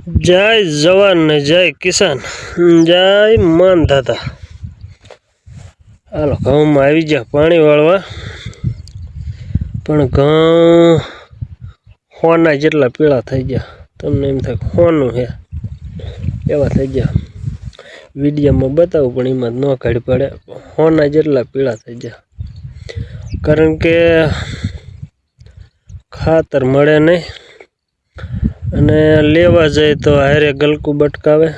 जय जवान जय किसान जय मानधाता। हालो घઉં में आई जा पानी वाळवा पण घઉં होना जेटला पीळा थई गया। तमने एम थाय होनु है एवा थई गया। विडियो में बतावुं पण एमां न काढी पड़े। होना जेटला पीळा थई गया कारण के खातर मळे नहीं अने लेवा जाए तो हारे गलकू बटकावे।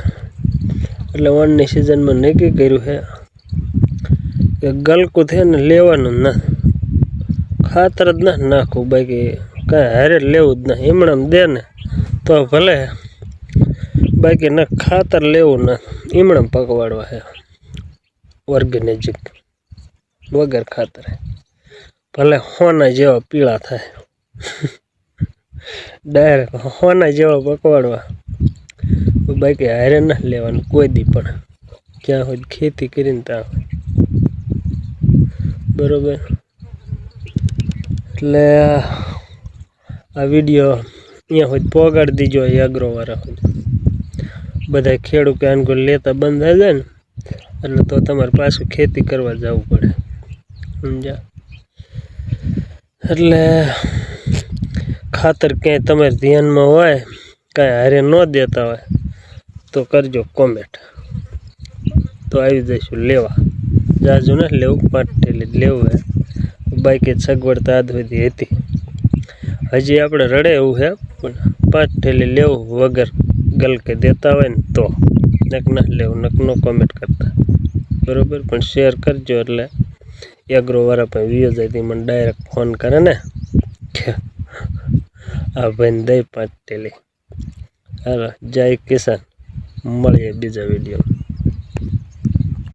એટલે વનની સિઝનમાં નક્કી કર્યું છે કે ગલકું થે ને લેવાનું ના, ખાતર જ ના નાખવું, બાકી કાંઈ હારે લેવું જ ના। ઈમણામ દે ને તો ભલે, બાકી ના ખાતર લેવું ના, ઈમણામ પકવાડવા છે ઓર્ગેનિક વગર ખાતરે, ભલે હોના જેવા પીળા થાય। डायरेक्ट होना जेवा पकवाड़वा, बाकी हारे ना लेवानुं कोई दी पण, क्या हो खेती करीने त्या बरोबर। એટલે આ વિડિયો અહીંયા હોય પોગાડી દીજો એગ્રો વાળા હોય બધા ખેડૂત કે આનકો લેતા બંધ થઈ જાય ને એટલે તો તમારે પાછું ખેતી કરવા જવું પડે, સમજ્યા। એટલે खातर क्या तमारे ध्यान में होय कहीं हारे न देता हो तो करजो कॉमेंट, तो आई जईशु लेवा। जाजू न लेव 5 थैली लेव है, बाकी सगवड़ता आज सुधी हती। हजी आपणे रड़े एवुं है पण 5 थैली लेव वगर गल के देता होय ने तो, नक न लेव नक नो कॉमेंट करता बरोबर। पण शेयर करजो एटले एग्रो वाळा पण व्यूज जाय मन डायरेक्ट फोन करे ने आ भाई दई 5 थैली। हालो जय किसान, मळीए बीजा विडियो।